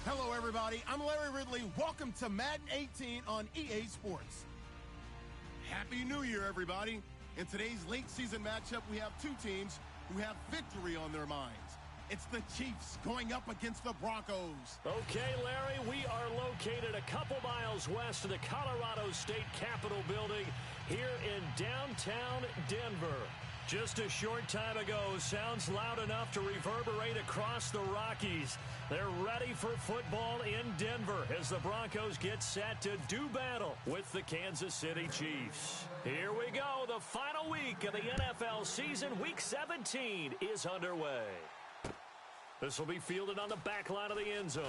Hello, everybody. I'm Larry Ridley. Welcome to Madden 18 on EA Sports. Happy New Year, everybody. In today's late season matchup, we have two teams who have victory on their minds. It's the Chiefs going up against the Broncos. Okay, Larry, we are located a couple miles west of the Colorado State Capitol building here in downtown Denver. Just a short time ago, sounds loud enough to reverberate across the Rockies. They're ready for football in Denver as the Broncos get set to do battle with the Kansas City Chiefs. Here we go. The final week of the NFL season, Week 17, is underway. This will be fielded on the back line of the end zone.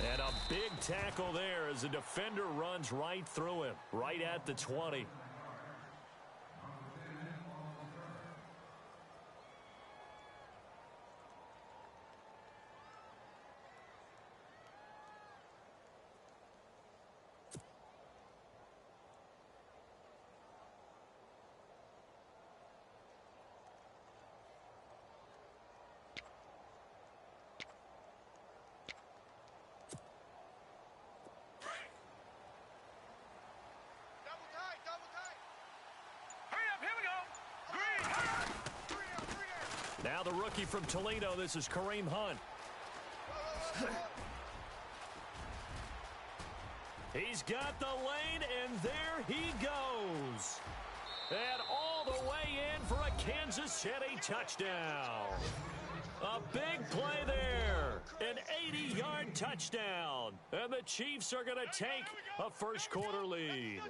And a big tackle there as the defender runs right through him, right at the 20. Now the rookie from Toledo, this is Kareem Hunt. He's got the lane, and there he goes. And all the way in for a Kansas City touchdown. A big play there. An 80-yard touchdown. And the Chiefs are going to take a first-quarter lead.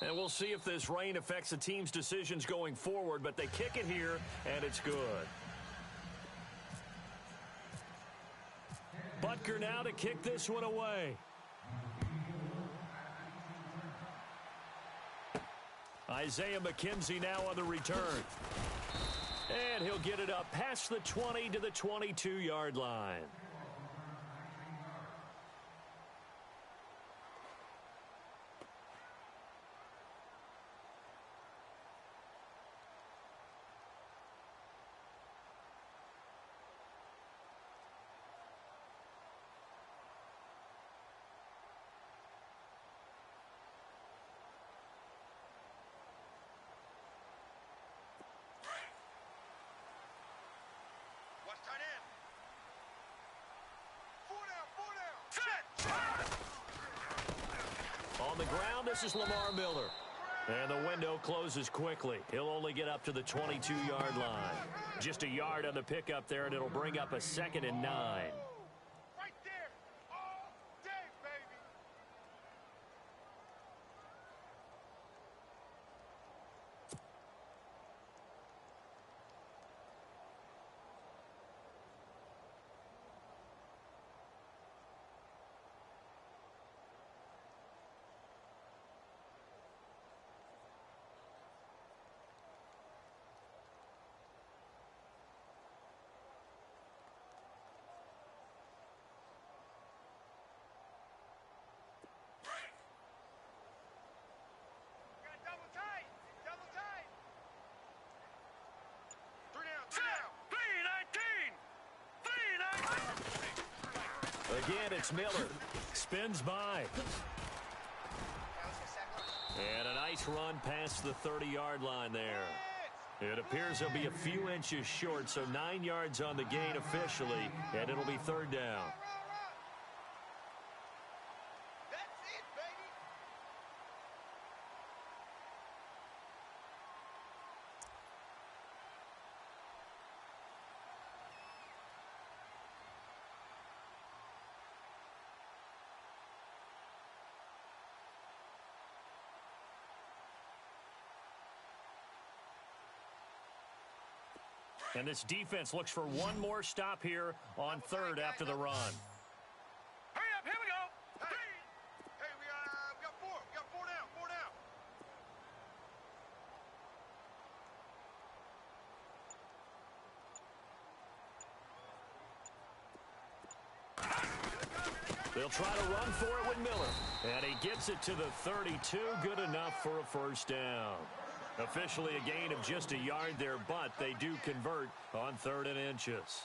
And we'll see if this rain affects the team's decisions going forward, but they kick it here, and it's good. Butker now to kick this one away. Isaiah McKenzie now on the return. And he'll get it up past the 20 to the 22-yard line. On the ground, this is Lamar Miller. And the window closes quickly. He'll only get up to the 22-yard line. Just a yard on the pickup there, and it'll bring up a 2nd and 9. Right there. All day, baby. Again, it's Miller. Spins by. And a nice run past the 30-yard line there. It appears he'll be a few inches short, so 9 yards on the gain officially, and it'll be 3rd down. And this defense looks for one more stop here on 3rd after the run. Hurry up, here we go. Hey, we got 4. We got 4 down, 4 down. They'll try to run for it with Miller. And he gets it to the 32. Good enough for a 1st down. Officially a gain of just a yard there, but they do convert on 3rd and inches.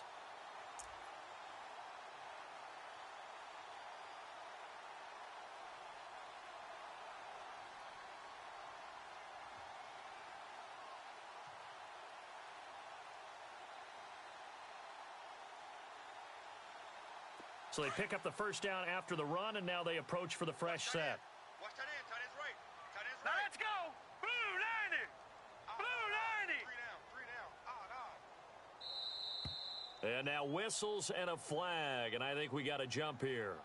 So they pick up the first down after the run, and now they approach for the fresh set. Watch tight end. Tight end's right. Tight end's Now right. let's go. Blue 90. Blue 90. Three down. And now whistles and a flag, and I think we got a jump here.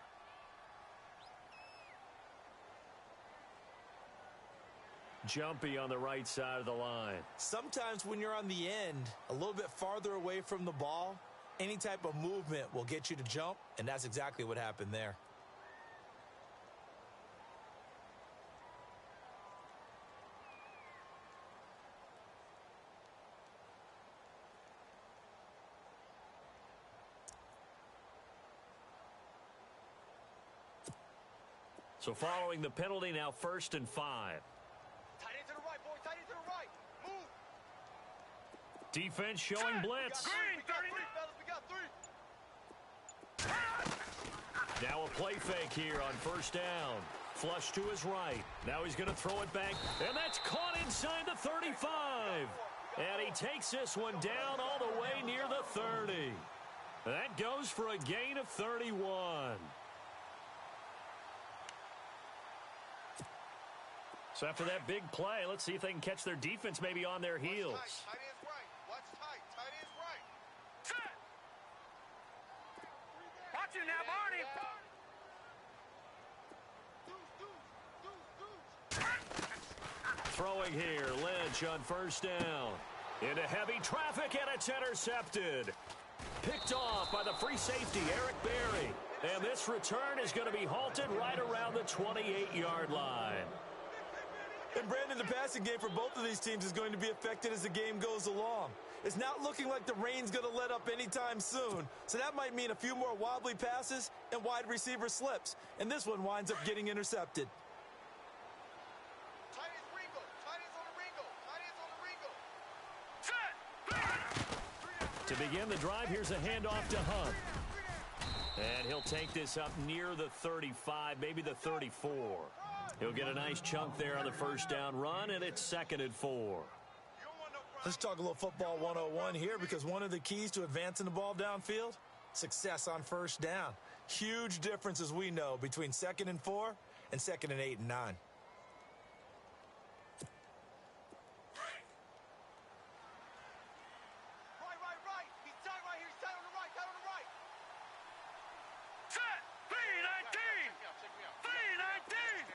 Jumpy on the right side of the line. Sometimes when you're on the end, a little bit farther away from the ball, any type of movement will get you to jump, and that's exactly what happened there. So following the penalty, now 1st and 5. Tight end to the right, boy. Tight end to the right. Move. Defense showing blitz. Green, We got 30 three, fellas. We got three. Now a play fake here on 1st down. Flush to his right. Now he's going to throw it back, and that's caught inside the 35. And he takes this one down all the way near the 30. That goes for a gain of 31. So after that big play, let's see if they can catch their defense maybe on their heels. Tight end's right. Watch tight. Tight end's right. Set. Watch it now, Barney. Throwing here, Lynch on 1st down. Into heavy traffic, and it's intercepted. Picked off by the free safety, Eric Berry. And this return is going to be halted right around the 28-yard line. And Brandon, the passing game for both of these teams is going to be affected as the game goes along. It's not looking like the rain's going to let up anytime soon, so that might mean a few more wobbly passes and wide receiver slips. And this one winds up getting intercepted. Tight end's Ringo. Tight end's on the Ringo. Tight end's on the Ringo. Set. To begin the drive, here's a handoff to Hunt. And he'll take this up near the 35, maybe the 34. He'll get a nice chunk there on the 1st down run, and it's 2nd and 4. Let's talk a little football 101 here, because one of the keys to advancing the ball downfield, success on 1st down. Huge difference, as we know, between 2nd and 4 and 2nd and 8 and 9. Right. He's tight right here. He's tight on the right. Tight on the right. Set. 319. Check me out. 319.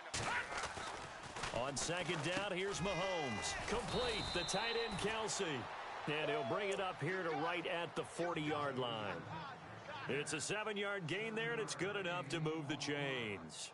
On 2nd down, here's Mahomes. Complete, the tight end, Kelsey. And he'll bring it up here to right at the 40-yard line. It's a 7-yard gain there, and it's good enough to move the chains.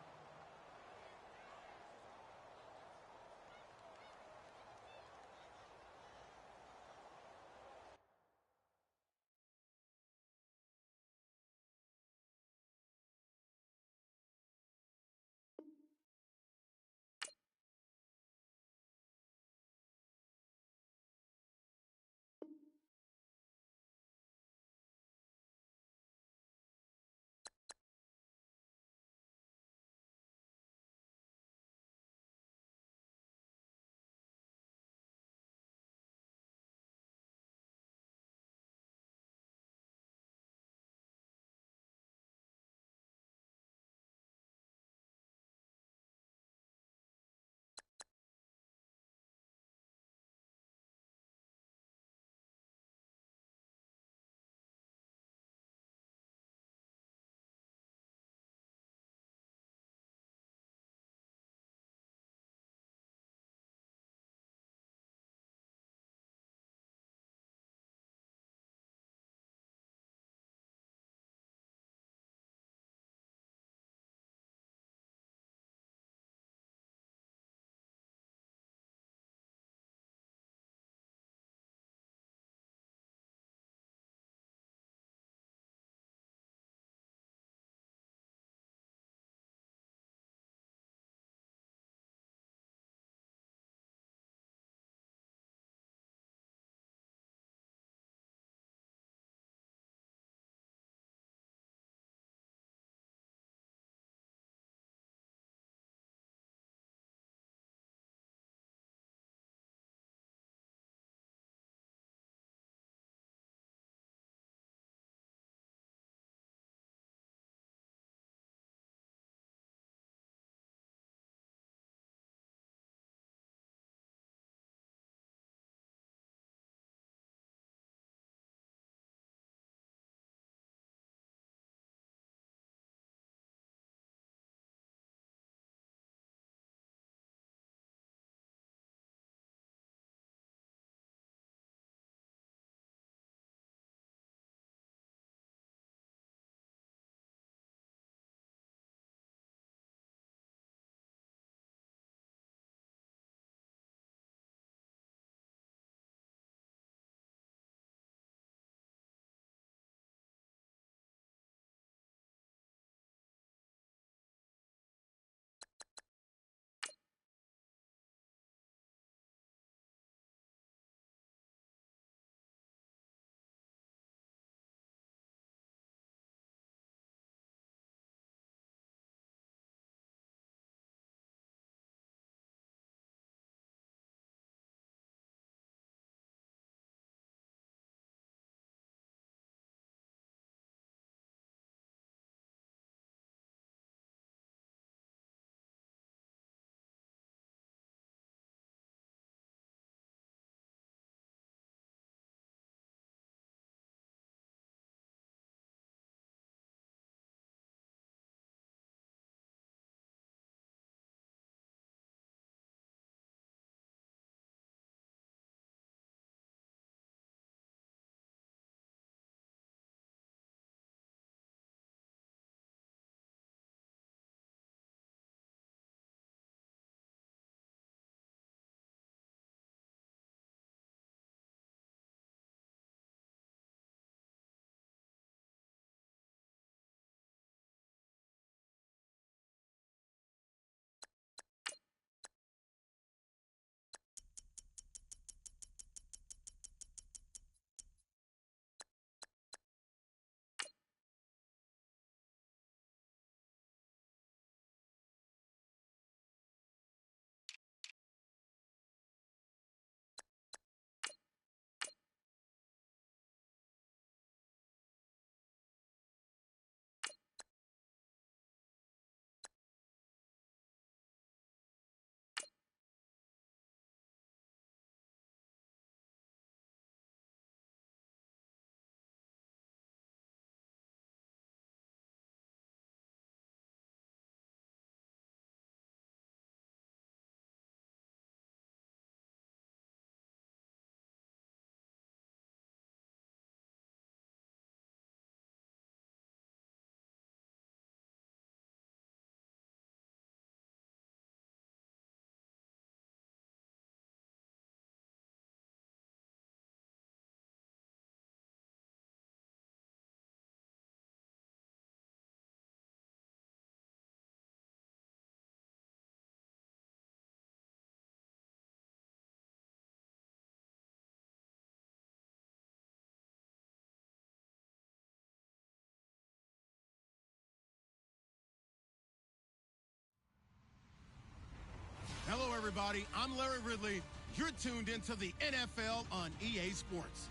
everybody. I'm Larry Ridley. You're tuned into the NFL on EA Sports.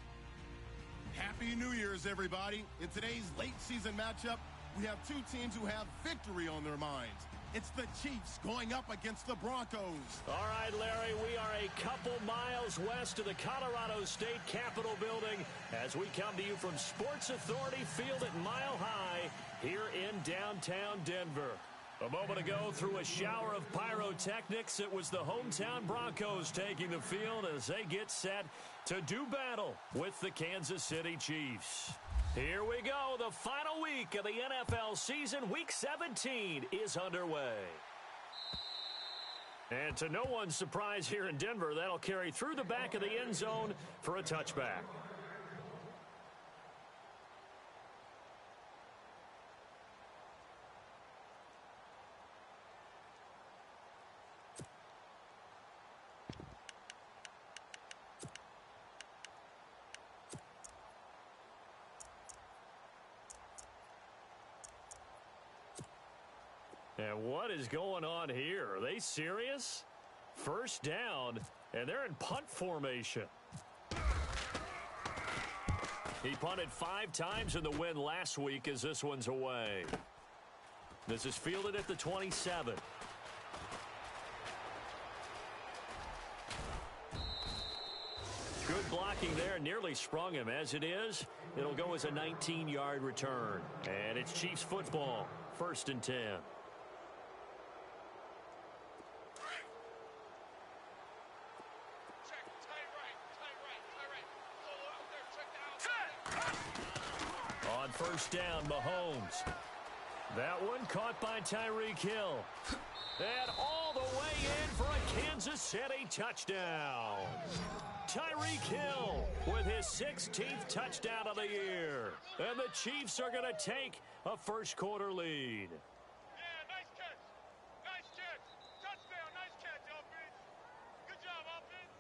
Happy New Year's, everybody. In today's late season matchup, we have two teams who have victory on their minds. It's the Chiefs going up against the Broncos. All right, Larry, we are a couple miles west of the Colorado State Capitol building as we come to you from Sports Authority Field at Mile High here in downtown Denver. A moment ago, through a shower of pyrotechnics, it was the hometown Broncos taking the field as they get set to do battle with the Kansas City Chiefs. Here we go. The final week of the NFL season, Week 17, is underway. And to no one's surprise here in Denver, that'll carry through the back of the end zone for a touchback. And what is going on here? Are they serious? First down, and they're in punt formation. He punted 5 times in the win last week as this one's away. This is fielded at the 27. Good blocking there, nearly sprung him. As it is, it'll go as a 19-yard return. And it's Chiefs football, 1st and 10. On first down, Mahomes. That one caught by Tyreek Hill. And all the way in for a Kansas City touchdown. Tyreek Hill with his 16th touchdown of the year. And the Chiefs are going to take a first-quarter lead. Yeah, nice catch. Nice catch. Touchdown. Nice catch, offense. Good job, offense.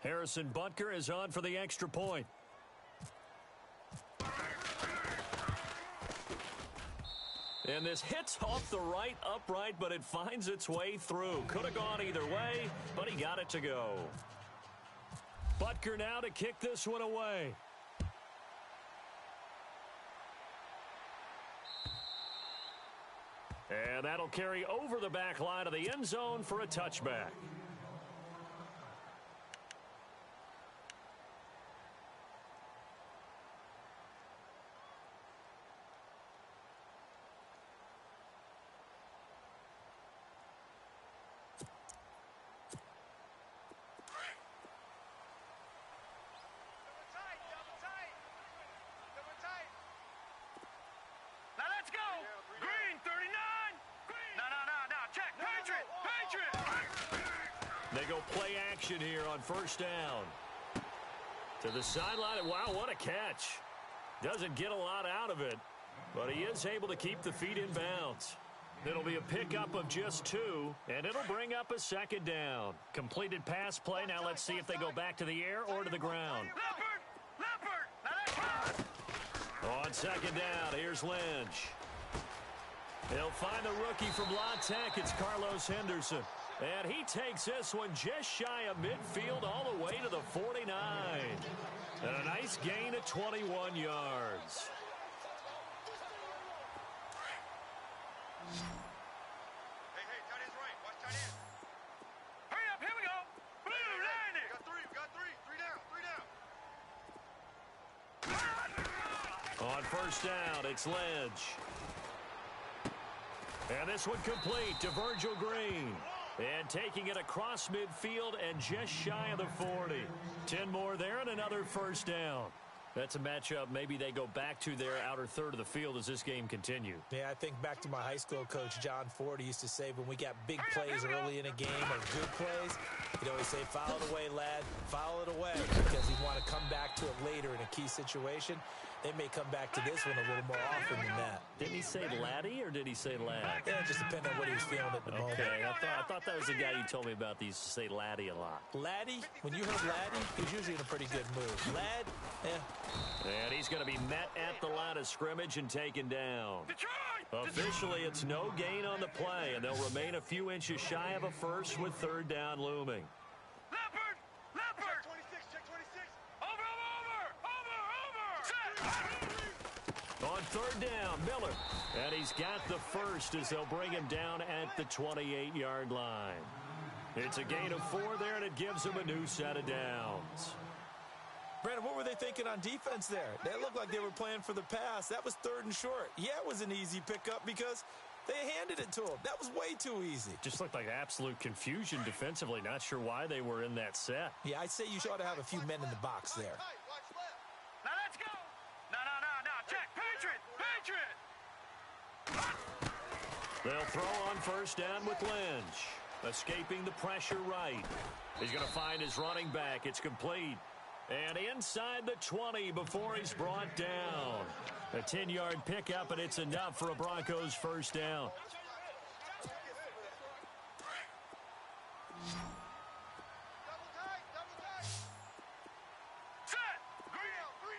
Harrison Butker is on for the extra point. And this hits off the right upright, but it finds its way through. Could have gone either way, but he got it to go. Butker now to kick this one away. And that'll carry over the back line of the end zone for a touchback. Now let's go. Green, 39. Green. No. Check. Patriot. They go play action here on first down. To the sideline. Wow, what a catch. Doesn't get a lot out of it, but he is able to keep the feet in bounds. It'll be a pickup of just 2, and it'll bring up a second down. Completed pass play. Now let's see if they go back to the air or to the ground. Leopard. Now let's go. On second down, here's Lynch. He'll find the rookie from La Tech. It's Carlos Henderson. And he takes this one just shy of midfield all the way to the 49. And a nice gain of 21 yards. Hey, tight end's right. Watch tight end. Hurry up, here we go. Blue line it. We got three. Three down. On first down, it's Lynch. And this one complete to Virgil Green. And taking it across midfield and just shy of the 40. 10 more there and another first down. That's a matchup. Maybe they go back to their outer third of the field as this game continues. Yeah, I think back to my high school coach, John Ford. He used to say when we got big plays early in a game or good plays, he'd always say, foul it away, lad, foul it away, because he'd want to come back to it later in a key situation. They may come back to this one a little more often than that. Didn't he say laddie or did he say lad? Yeah, it just depends on what he was feeling at the moment. Okay, I thought that was the guy you told me about. He used to say laddie a lot. Laddie, when you heard laddie, he was usually in a pretty good mood. Lad, And he's going to be met at the line of scrimmage and taken down. Detroit! Officially, it's no gain on the play, and they'll remain a few inches shy of a first with third down looming. Leopard! Leopard! Check 26. Over! Set! On third down, Miller. And he's got the first as they'll bring him down at the 28-yard line. It's a gain of 4 there, and it gives him a new set of downs. Brandon, what were they thinking on defense there? They looked like they were playing for the pass. That was 3rd and short. Yeah, it was an easy pickup because they handed it to him. That was way too easy. Just looked like absolute confusion defensively. Not sure why they were in that set. Yeah, I'd say you ought to have a few men in the box there. Watch left. Now let's go! No. Check! Patriot! They'll throw on first down with Lynch. Escaping the pressure right. He's going to find his running back. It's complete. And inside the 20 before he's brought down. A 10-yard pickup, and it's enough for a Broncos first down. Double tight. Set!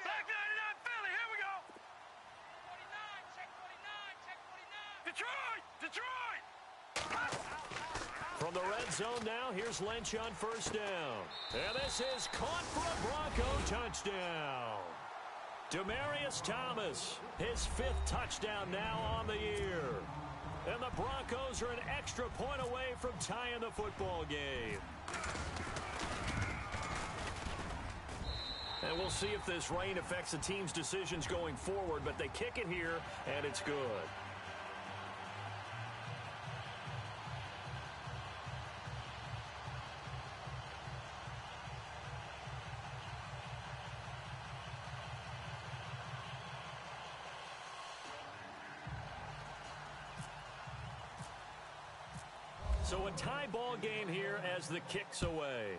Black 99 Philly, here we go! 49, check 49. Detroit! From the red zone now, here's Lynch on first down. And this is caught for a Bronco touchdown. Demaryius Thomas, his 5th touchdown now on the year. And the Broncos are an extra point away from tying the football game. And we'll see if this rain affects the team's decisions going forward, but they kick it here, and it's good. So a tie ball game here as the kick's away.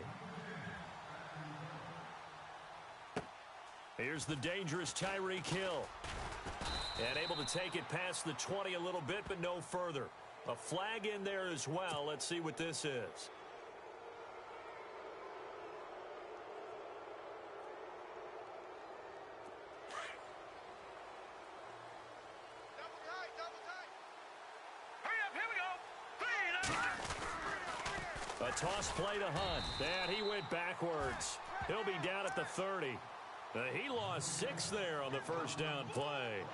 Here's the dangerous Tyreek Hill. And able to take it past the 20 a little bit, but no further. A flag in there as well. Let's see what this is. Double tight. Hurry up, here we go! A toss play to Hunt. And he went backwards. He'll be down at the 30. He lost 6 there on the first down play.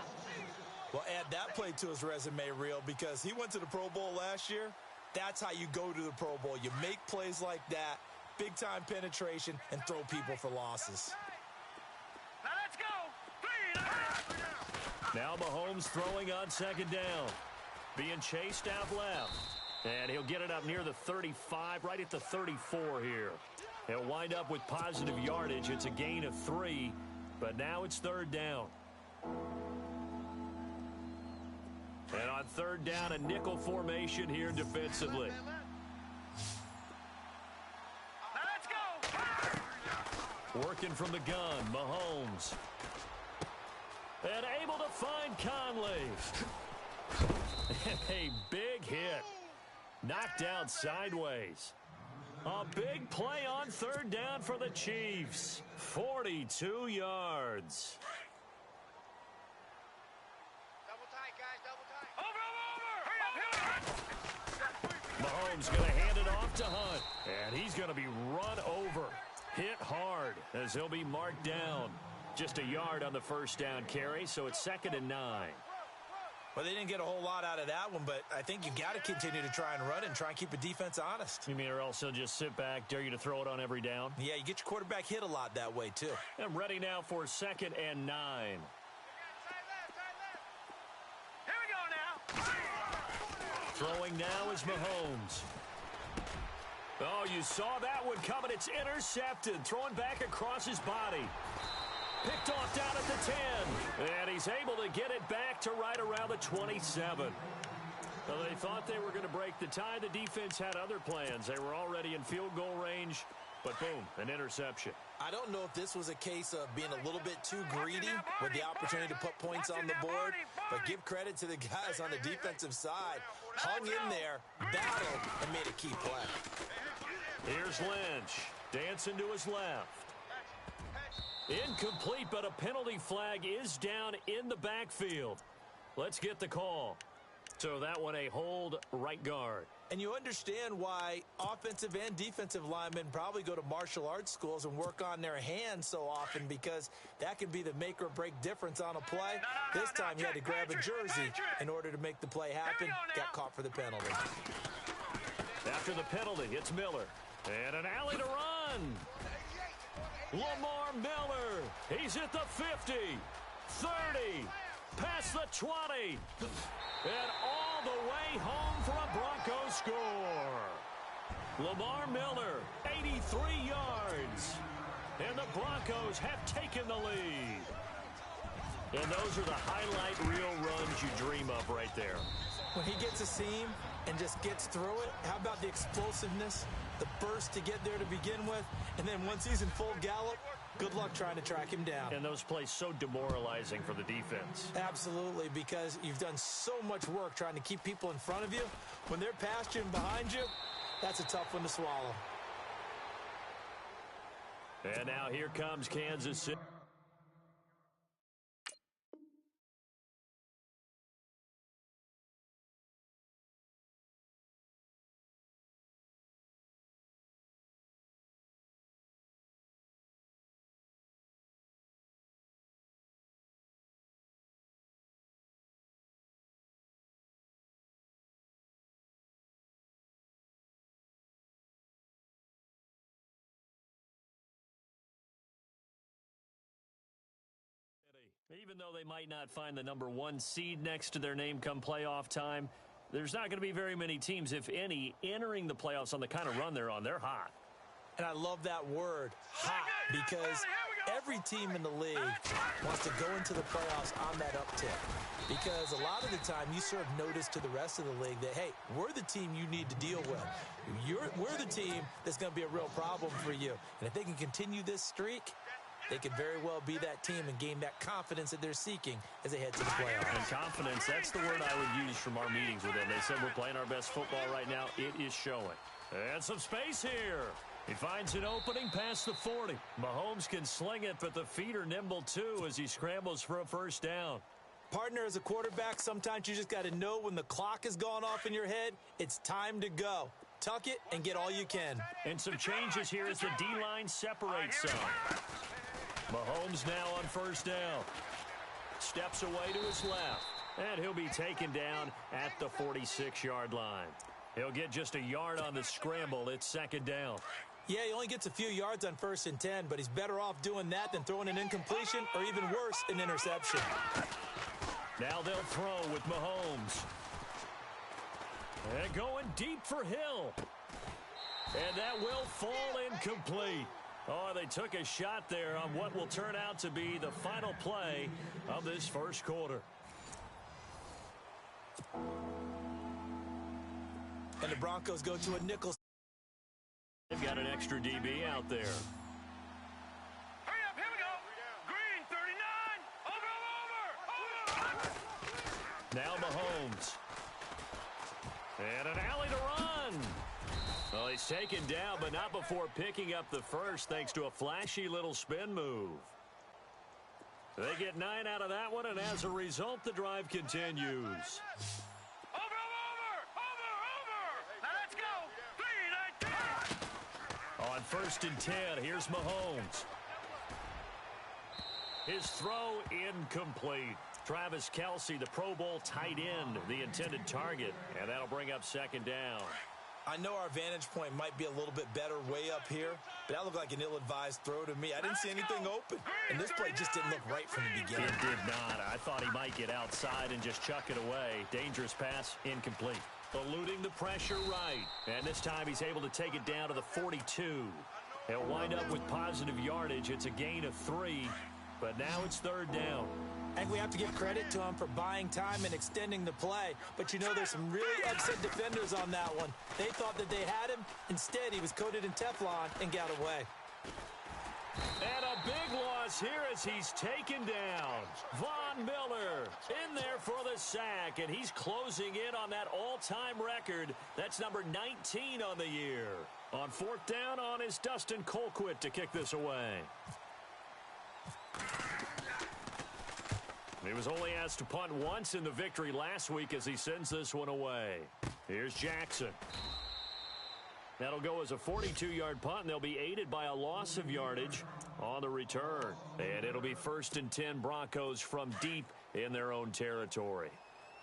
Well, add that play to his resume reel because he went to the Pro Bowl last year. That's how you go to the Pro Bowl. You make plays like that, big-time penetration, and throw people for losses. Now let's go! Now Mahomes throwing on second down. Being chased out left. And he'll get it up near the 35, right at the 34 here. He'll wind up with positive yardage. It's a gain of 3, but now it's third down. And on third down, a nickel formation here defensively. Now let's go! Working from the gun, Mahomes. And able to find Conley. A big hit. Knocked down sideways. A big play on third down for the Chiefs. 42 yards. Double tight, guys. Double tight. Over! Hurry up! Mahomes going to hand it off to Hunt. And he's going to be run over. Hit hard as he'll be marked down. Just a yard on the first down carry, so it's 2nd and 9. Well, they didn't get a whole lot out of that one, but I think you got to continue to try and run and try and keep a defense honest. You mean or else he'll just sit back, dare you to throw it on every down? Yeah, you get your quarterback hit a lot that way, too. And ready now for 2nd and 9. Here we go now! Throwing now is Mahomes. Oh, you saw that one coming. It's intercepted. Throwing back across his body. Picked off down at the 10. And he's able to get it back to right around the 27. Well, they thought they were going to break the tie. The defense had other plans. They were already in field goal range. But boom, an interception. I don't know if this was a case of being a little bit too greedy with the opportunity to put points on the board, but give credit to the guys on the defensive side. Hung in there, battled, and made a key play. Here's Lynch, dancing to his left. Incomplete, but a penalty flag is down in the backfield. Let's get the call. So that one a hold right guard. And you understand why offensive and defensive linemen probably go to martial arts schools and work on their hands so often, because that can be the make or break difference on a play. This time he had to grab a jersey in order to make the play happen. Got caught for the penalty. After the penalty, it's Miller. And an alley to run. Lamar Miller. He's at the 50, 30, past the 20. And all the way home for a Broncos score. Lamar Miller, 83 yards. And the Broncos have taken the lead. And those are the highlight reel runs you dream of right there. When he gets a seam and just gets through it, how about the explosiveness, the burst to get there to begin with, and then once he's in full gallop, good luck trying to track him down. And those plays so demoralizing for the defense. Absolutely, because you've done so much work trying to keep people in front of you. When they're past you and behind you, that's a tough one to swallow. And now here comes Kansas City. Even though they might not find the number 1 seed next to their name come playoff time, there's not going to be very many teams, if any, entering the playoffs on the kind of run they're on. They're hot. And I love that word, hot, because every team in the league wants to go into the playoffs on that uptick. Because a lot of the time you serve notice to the rest of the league that, hey, we're the team you need to deal with. We're the team that's going to be a real problem for you. And if they can continue this streak, they could very well be that team and gain that confidence that they're seeking as they head to the playoffs. And confidence, that's the word I would use from our meetings with them. They said we're playing our best football right now. It is showing. And some space here. He finds an opening past the 40. Mahomes can sling it, but the feet are nimble too as he scrambles for a first down. Partner, as a quarterback, sometimes you just got to know when the clock has gone off in your head, it's time to go. Tuck it and get all you can. And some changes here as the D-line separates some. Mahomes now on first down. Steps away to his left. And he'll be taken down at the 46-yard line. He'll get just a yard on the scramble. It's second down. Yeah, he only gets a few yards on 1st and 10, but he's better off doing that than throwing an incompletion or even worse, an interception. Now they'll throw with Mahomes. And going deep for Hill. And that will fall incomplete. Oh, they took a shot there on what will turn out to be the final play of this first quarter. And the Broncos go to a nickel. They've got an extra DB out there. Hurry up, here we go. Green, 39. Over. Now Mahomes. And an alley to run. Well, he's taken down, but not before picking up the first thanks to a flashy little spin move. They get 9 out of that one, and as a result, the drive continues. Over. Now let's go. 3, 19. On 1st and 10, here's Mahomes. His throw incomplete. Travis Kelce, the Pro Bowl tight end, the intended target, and that'll bring up second down. I know our vantage point might be a little bit better way up here, but that looked like an ill-advised throw to me. I didn't see anything open, and this play just didn't look right from the beginning. It did not. I thought he might get outside and just chuck it away. Dangerous pass, incomplete. Eluding the pressure right, and this time he's able to take it down to the 42. He'll wind up with positive yardage. It's a gain of 3, but now it's 3rd down. I think we have to give credit to him for buying time and extending the play. But you know, there's some really upset defenders on that one. They thought that they had him. Instead, he was coated in Teflon and got away. And a big loss here as he's taken down. Von Miller in there for the sack, and he's closing in on that all-time record. That's number 19 on the year. On 4th down on is Dustin Colquitt to kick this away. He was only asked to punt once in the victory last week as he sends this one away. Here's Jackson. That'll go as a 42-yard punt, and they'll be aided by a loss of yardage on the return. And it'll be 1st and 10 Broncos from deep in their own territory.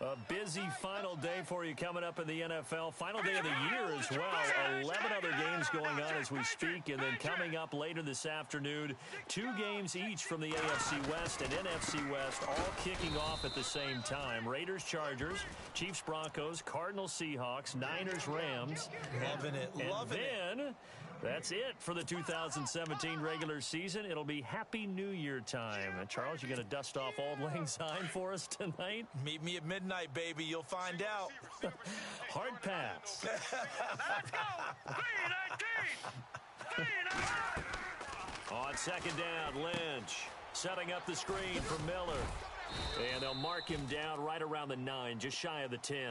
A busy final day for you coming up in the NFL. Final day of the year as well. 11 other games going on as we speak. And then coming up later this afternoon, 2 games each from the AFC West and NFC West, all kicking off at the same time. Raiders, Chargers, Chiefs, Broncos, Cardinals, Seahawks, Niners, Rams. Loving it. Loving it. And then that's it for the 2017 regular season. It'll be Happy New Year time. And Charles, you going to dust off Auld Lang Syne for us tonight? Meet me at midnight, baby. You'll find out. Hard pass. Let's go. 3-19. On 2nd down, Lynch setting up the screen for Miller. And they'll mark him down right around the 9, just shy of the 10.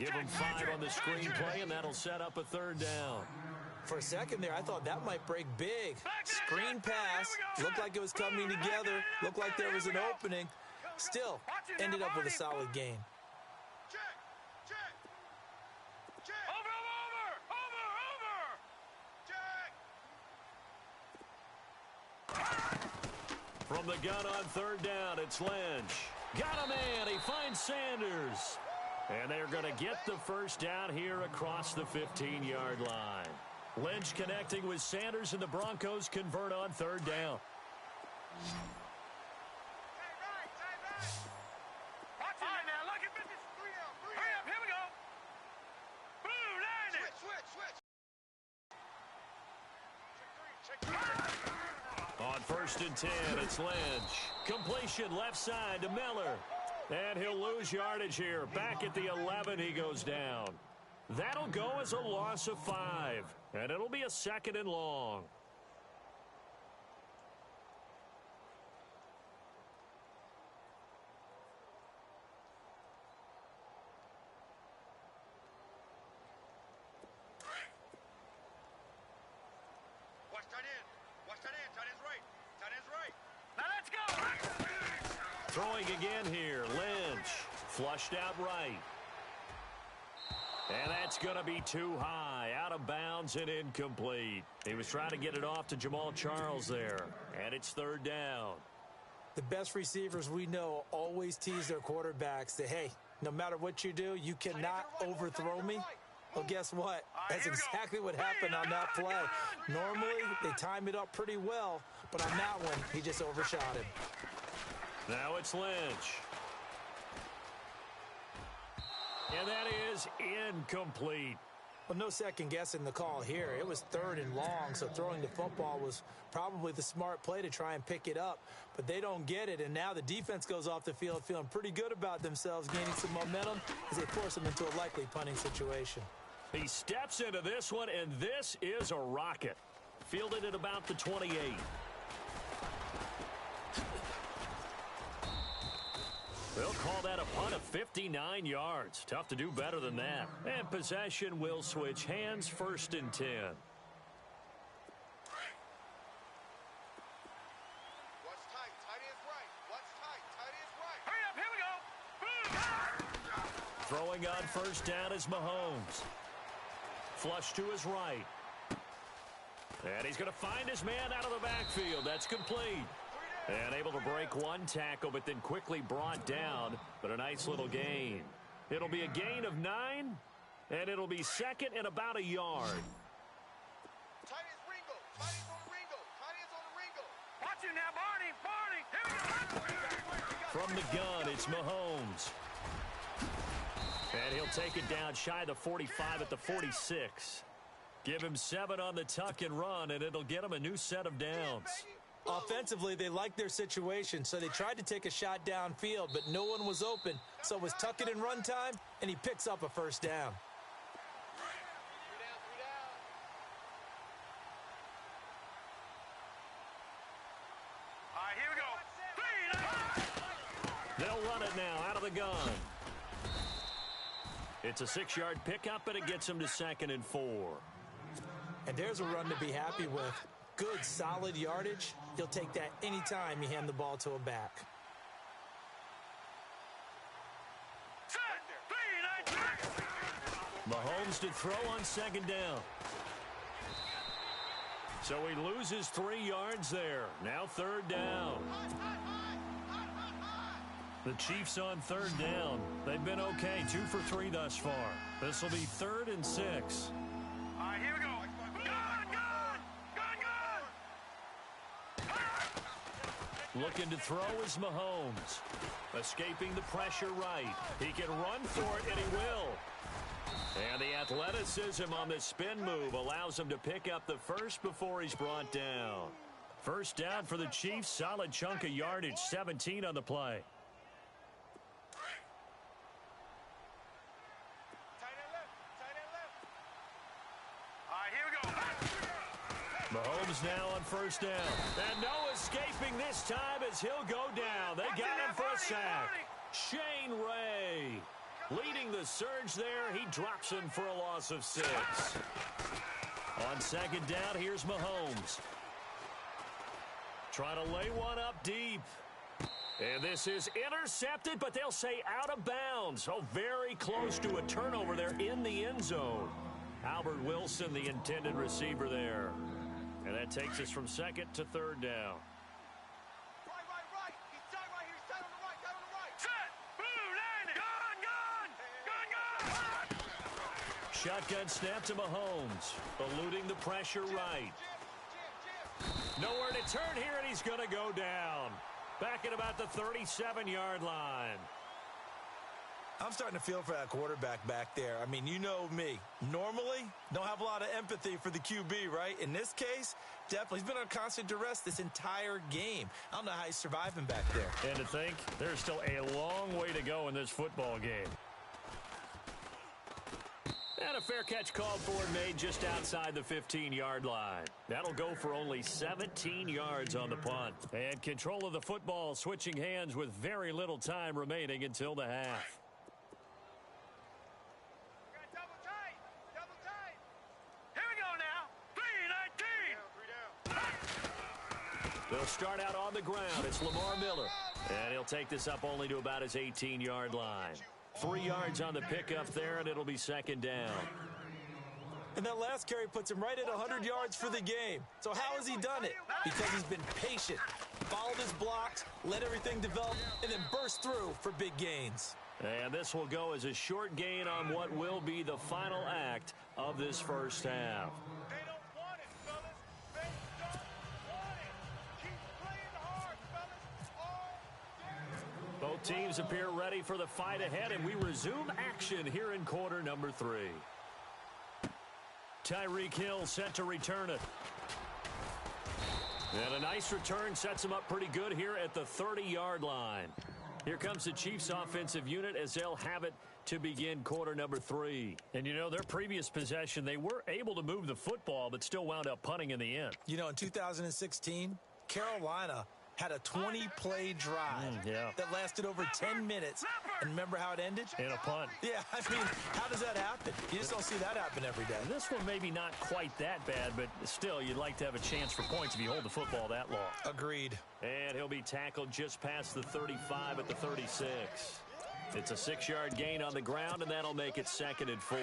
Give him 5 on the screenplay, and that'll set up a 3rd down. For a second there, I thought that might break big. Screen pass. Looked like it was coming together. Looked like there was an opening. Still, ended up with a solid gain. Check. Check. Check. Over. Check. From the gun on 3rd down, it's Lynch. Got a man. He finds Sanders. And they're going to get the 1st down here across the 15-yard line. Lynch connecting with Sanders, and the Broncos convert on 3rd down. Watch it now. Look at this. Hurry up. Here we go. Blue line it. Switch. On 1st and 10, it's Lynch. Completion left side to Miller. And he'll lose yardage here. Back at the 11, he goes down. That'll go as a loss of 5. And it'll be a 2nd and long. Watch tight end. Watch tight end. Tight end's right. Tight end's right. Now let's go. Throwing again here, Lynch. Flushed out right. And that's going to be too high, out of bounds and incomplete. He was trying to get it off to Jamal Charles there, and it's 3rd down. The best receivers we know always tease their quarterbacks that, hey, no matter what you do, you cannot overthrow me. Well, guess what? That's exactly what happened on that play. Normally, they time it up pretty well, but on that one, he just overshot him. Now it's Lynch. And that is incomplete. Well, no second guessing the call here. It was 3rd and long, so throwing the football was probably the smart play to try and pick it up. But they don't get it, and now the defense goes off the field feeling pretty good about themselves, gaining some momentum as they force them into a likely punting situation. He steps into this one, and this is a rocket. Fielded at about the 28. They'll call that a punt of 59 yards. Tough to do better than that. And possession will switch hands, 1st and 10. Watch tight. Tight end's right. Watch tight. Tight end's right. Hurry up. Here we go. Throwing on 1st down is Mahomes. Flush to his right. And he's going to find his man out of the backfield. That's complete. And able to break one tackle, but then quickly brought down. But a nice little gain. It'll be a gain of 9, and it'll be 2nd and about a yard. Tight end's Ringo. Tight end's on the Ringo. Tight end's on the Ringo. Watch it now, Barney. Here we go. From the gun, it's Mahomes. And he'll take it down shy of the 45 at the 46. Give him 7 on the tuck and run, and it'll get him a new set of downs. Offensively, they liked their situation, so they tried to take a shot downfield, but no one was open. So it was tuck it and run time, and he picks up a 1st down. 3 All right, here we go. They'll run it now out of the gun. It's a 6-yard pickup, and it gets him to 2nd and 4. And there's a run to be happy with. Good, solid yardage. He'll take that anytime you hand the ball to him back. Mahomes to throw on second down. So he loses 3 yards there. Now third down. The Chiefs on third down. They've been okay, 2 for 3 thus far. This will be 3rd and 6. All right, here we go. Looking to throw is Mahomes. Escaping the pressure right. He can run for it, and he will. And the athleticism on the spin move allows him to pick up the first before he's brought down. First down for the Chiefs. Solid chunk of yardage, 17 on the play. All right, here we go. Mahomes now on first down. And no escaping this time as he'll go down. They got him for a sack. Shane Ray leading the surge there. He drops him for a loss of 6. On second down, here's Mahomes. Trying to lay one up deep. And this is intercepted, but they'll say out of bounds. Oh, very close to a turnover there in the end zone. Albert Wilson, the intended receiver there. And that takes us from second to third down. Right. He's tight right here. He's tight on the right. Set. Blue, landing. Gun. Shotgun snap to Mahomes. Eluding the pressure right. Nowhere to turn here, and he's going to go down. Back at about the 37-yard line. I'm starting to feel for that quarterback back there. I mean, you know me. Normally, don't have a lot of empathy for the QB, right? In this case, definitely. He's been on constant duress this entire game. I don't know how he's surviving back there. And to think, there's still a long way to go in this football game. And a fair catch called for and made just outside the 15-yard line. That'll go for only 17 yards on the punt. And control of the football switching hands with very little time remaining until the half. Double tight. Here we go now. 3-19. They'll start out on the ground. It's Lamar Miller. And he'll take this up only to about his 18-yard line. 3 yards on the pickup there, and it'll be second down. And that last carry puts him right at 100 yards for the game. So how has he done it? Because he's been patient, followed his blocks, let everything develop, and then burst through for big gains. And this will go as a short gain on what will be the final act of this first half. They don't want it, fellas. They don't want it. Keep playing hard, fellas. All day. Both teams appear ready for the fight ahead, and we resume action here in quarter number 3. Tyreek Hill set to return it. And a nice return sets him up pretty good here at the 30-yard line. Here comes the Chiefs offensive unit as they'll have it to begin quarter number 3. And, you know, their previous possession, they were able to move the football but still wound up punting in the end. You know, in 2016, Carolina had a 20-play drive that lasted over 10 minutes. And remember how it ended? In a punt. Yeah, I mean, how does that happen? You just don't see that happen every day. This one maybe not quite that bad, but still, you'd like to have a chance for points if you hold the football that long. Agreed. And he'll be tackled just past the 35 at the 36. It's a 6-yard gain on the ground, and that'll make it 2nd and 4.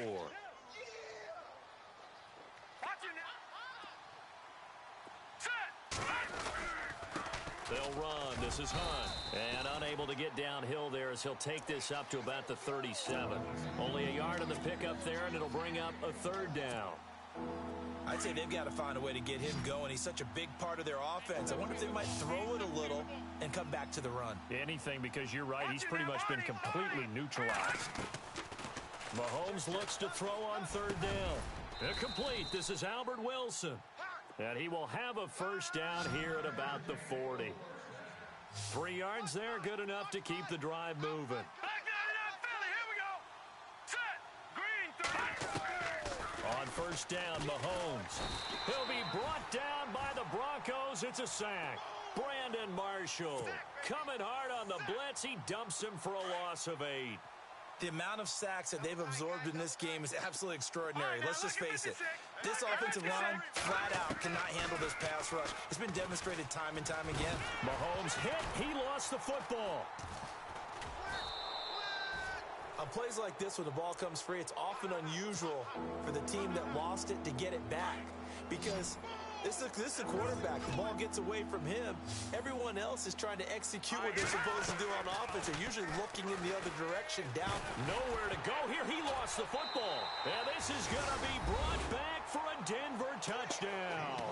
They'll run. This is Hunt. And unable to get downhill there as he'll take this up to about the 37. Only a yard on the pickup there, and it'll bring up a 3rd down. I'd say they've got to find a way to get him going. He's such a big part of their offense. I wonder if they might throw it a little and come back to the run. Anything, because you're right. He's pretty much been completely neutralized. Mahomes looks to throw on 3rd down. Complete. This is Albert Wilson. And he will have a first down here at about the 40. 3 yards there, good enough to keep the drive moving. On first down, Mahomes. He'll be brought down by the Broncos. It's a sack. Brandon Marshall coming hard on the blitz. He dumps him for a loss of 8. The amount of sacks that they've absorbed in this game is absolutely extraordinary. Let's just face it. This offensive line, flat out, cannot handle this pass rush. It's been demonstrated time and time again. Mahomes hit. He lost the football. On plays like this where the ball comes free, it's often unusual for the team that lost it to get it back. Because this is a quarterback. The ball gets away from him. Everyone else is trying to execute what they're supposed to do on offense. They're usually looking in the other direction, down. Nowhere to go here. He lost the football. And this is going to be brought back for a Denver touchdown.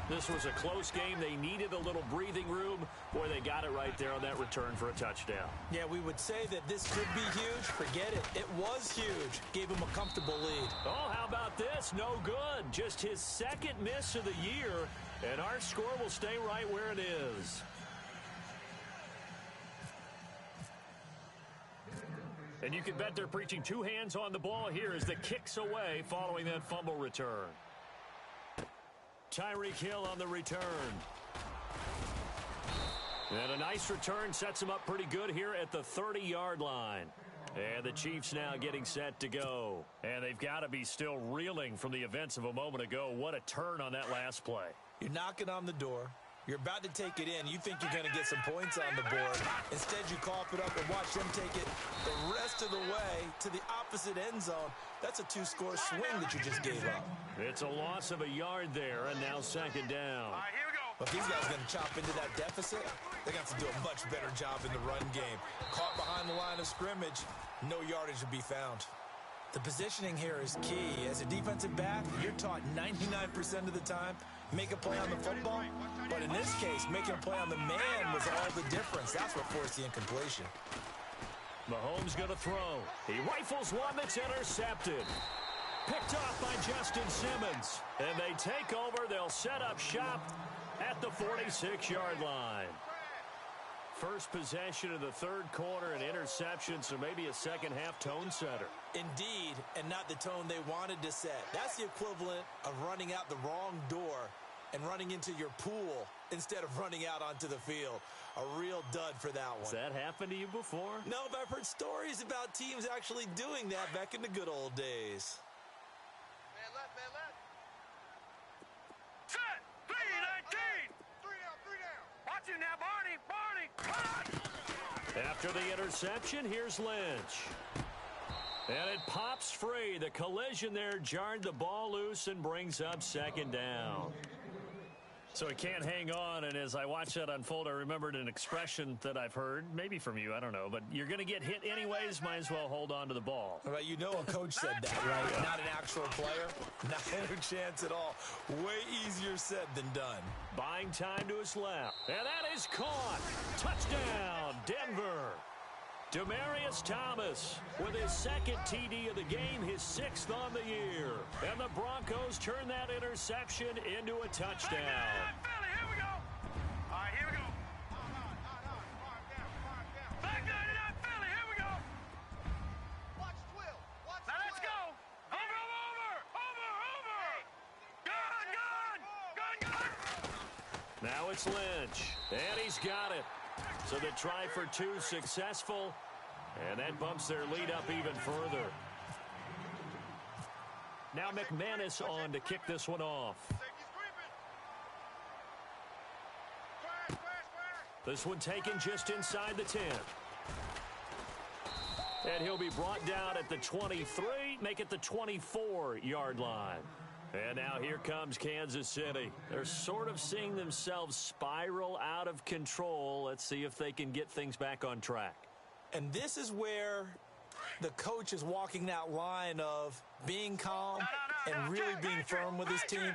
This was a close game. They needed a little breathing room. Boy, they got it right there on that return for a touchdown. Yeah, we would say that this could be huge. Forget it. It was huge. Gave him a comfortable lead. Oh, how about this? No good. Just his second miss of the year, and our score will stay right where it is. And you can bet they're preaching two hands on the ball here as the kick's away following that fumble return. Tyreek Hill on the return. And a nice return sets him up pretty good here at the 30-yard line. And the Chiefs now getting set to go. And they've got to be still reeling from the events of a moment ago. What a turn on that last play. You're knocking on the door. You're about to take it in. You think you're going to get some points on the board. Instead, you cough it up and watch them take it the rest of the way to the opposite end zone. That's a two-score swing that you just gave up. It's a loss of a yard there, and now second down. All right, here we go. But if these guys are going to chop into that deficit, they're going to have to do a much better job in the run game. Caught behind the line of scrimmage, no yardage to be found. The positioning here is key. As a defensive back, you're taught 99% of the time, make a play on the football. But in this case, making a play on the man was all the difference. That's what forced the incompletion. Mahomes going to throw. He rifles one that's intercepted. Picked off by Justin Simmons. And they take over. They'll set up shop at the 46-yard line. First possession of the third quarter, an interception, so maybe a second-half tone setter. Indeed, and not the tone they wanted to set. That's the equivalent of running out the wrong door and running into your pool instead of running out onto the field. A real dud for that one. Has that happened to you before? No, but I've heard stories about teams actually doing that back in the good old days. Man left, man left. Set. 3-19. Three down. Watch it now, Barney. After the interception, here's Lynch. And it pops free. The collision there jarred the ball loose and brings up second down. So he can't hang on, and as I watched that unfold, I remembered an expression that I've heard, maybe from you, I don't know, but you're going to get hit anyways, might as well hold on to the ball. Right, you know a coach said that, right? Yeah. Not an actual player. Not a chance at all. Way easier said than done. Buying time to his left. And that is caught. Touchdown, Denver. Demaryius Thomas with his second TD of the game, his sixth on the year. And the Broncos turn that interception into a touchdown. Philly, here we go. All right, here we go. Back 99, Philly, here we go. Watch Twill. Watch Now let's go. Over. Gun. Now it's Lynch. And he's got it. So the try for two successful. And that bumps their lead up even further. Now McManus on to kick this one off. This one taken just inside the 10. And he'll be brought down at the 23, make it the 24-yard line. And now here comes Kansas City. They're sort of seeing themselves spiral out of control. Let's see if they can get things back on track. And this is where the coach is walking that line of being calm and really being firm with his team.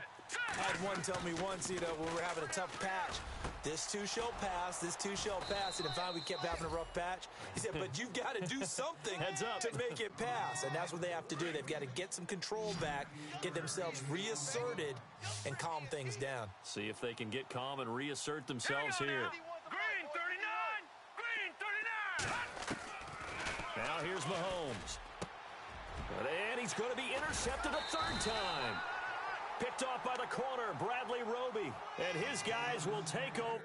I had one tell me once, when we were having a tough patch, this too shall pass, this too shall pass. And finally, we kept having a rough patch. He said, but you've got to do something to make it pass. And that's what they have to do. They've got to get some control back, get themselves reasserted, and calm things down. See if they can get calm and reassert themselves here. Green 39. Now here's Mahomes. And he's going to be intercepted a third time. Picked off by the corner, Bradley Roby. And his guys will take over.